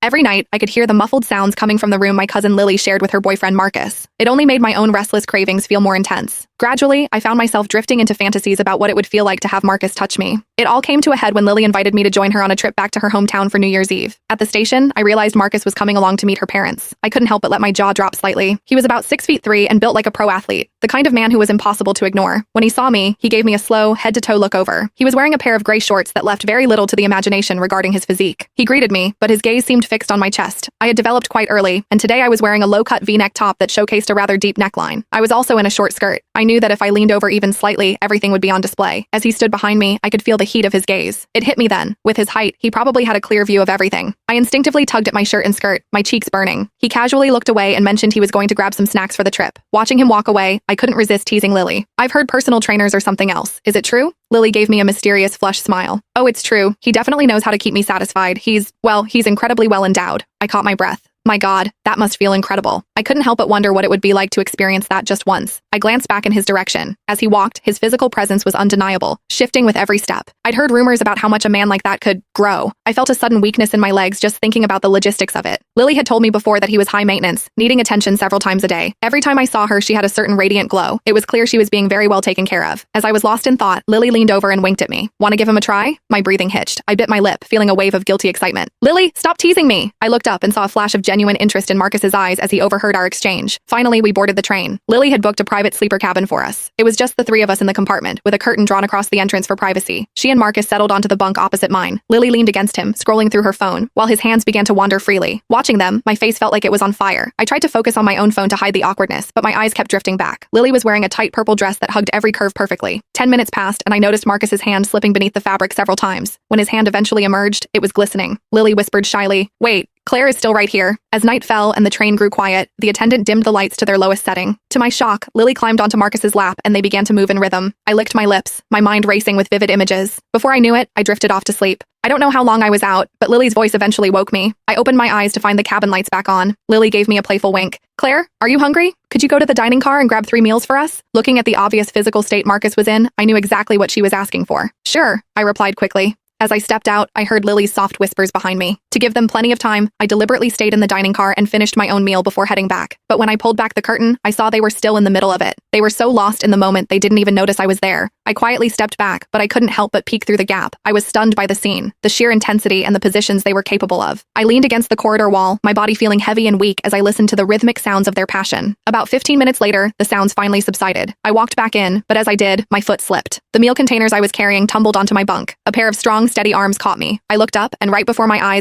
Every night, I could hear the muffled sounds coming from the room my cousin Lily shared with her boyfriend Marcus. It only made my own restless cravings feel more intense. Gradually, I found myself drifting into fantasies about what it would feel like to have Marcus touch me. It all came to a head when Lily invited me to join her on a trip back to her hometown for New Year's Eve. At the station, I realized Marcus was coming along to meet her parents. I couldn't help but let my jaw drop slightly. He was about 6'3" and built like a pro athlete, the kind of man who was impossible to ignore. When he saw me, he gave me a slow, head-to-toe look over. He was wearing a pair of gray shorts that left very little to the imagination regarding his physique. He greeted me, but his gaze seemed fixed on my chest. I had developed quite early, and today I was wearing a low-cut V-neck top that showcased a rather deep neckline. I was also in a short skirt. I knew that if I leaned over even slightly, everything would be on display. As he stood behind me, I could feel the heat of his gaze. It hit me then. With his height, he probably had a clear view of everything. I instinctively tugged at my shirt and skirt, my cheeks burning. He casually looked away and mentioned he was going to grab some snacks for the trip. Watching him walk away, I couldn't resist teasing Lily. "I've heard personal trainers or something else. Is it true?" Lily gave me a mysterious flush smile. "Oh, it's true. He definitely knows how to keep me satisfied. He's incredibly well endowed." I caught my breath. My God, that must feel incredible. I couldn't help but wonder what it would be like to experience that just once. I glanced back in his direction. As he walked, his physical presence was undeniable, shifting with every step. I'd heard rumors about how much a man like that could grow. I felt a sudden weakness in my legs just thinking about the logistics of it. Lily had told me before that he was high maintenance, needing attention several times a day. Every time I saw her, she had a certain radiant glow. It was clear she was being very well taken care of. As I was lost in thought, Lily leaned over and winked at me. "Want to give him a try?" My breathing hitched. I bit my lip, feeling a wave of guilty excitement. "Lily, stop teasing me!" I looked up and saw a flash of genuine interest in Marcus's eyes as he overheard our exchange. Finally, we boarded the train. Lily had booked a private sleeper cabin for us. It was just the three of us in the compartment, with a curtain drawn across the entrance for privacy. She and Marcus settled onto the bunk opposite mine. Lily leaned against him, scrolling through her phone, while his hands began to wander freely. Watching them, my face felt like it was on fire. I tried to focus on my own phone to hide the awkwardness, but my eyes kept drifting back. Lily was wearing a tight purple dress that hugged every curve perfectly. 10 minutes passed, and I noticed Marcus's hand slipping beneath the fabric several times. When his hand eventually emerged, it was glistening. Lily whispered shyly, "Wait, Claire is still right here." As night fell and the train grew quiet, the attendant dimmed the lights to their lowest setting. To my shock, Lily climbed onto Marcus's lap and they began to move in rhythm. I licked my lips, my mind racing with vivid images. Before I knew it, I drifted off to sleep. I don't know how long I was out, but Lily's voice eventually woke me. I opened my eyes to find the cabin lights back on. Lily gave me a playful wink. "Claire, are you hungry? Could you go to the dining car and grab 3 meals for us?" Looking at the obvious physical state Marcus was in, I knew exactly what she was asking for. "Sure," I replied quickly. As I stepped out, I heard Lily's soft whispers behind me. To give them plenty of time, I deliberately stayed in the dining car and finished my own meal before heading back. But when I pulled back the curtain, I saw they were still in the middle of it. They were so lost in the moment they didn't even notice I was there. I quietly stepped back, but I couldn't help but peek through the gap. I was stunned by the scene, the sheer intensity and the positions they were capable of. I leaned against the corridor wall, my body feeling heavy and weak as I listened to the rhythmic sounds of their passion. About 15 minutes later, the sounds finally subsided. I walked back in, but as I did, my foot slipped. The meal containers I was carrying tumbled onto my bunk. A pair of strong, steady arms caught me. I looked up, and right before my eyes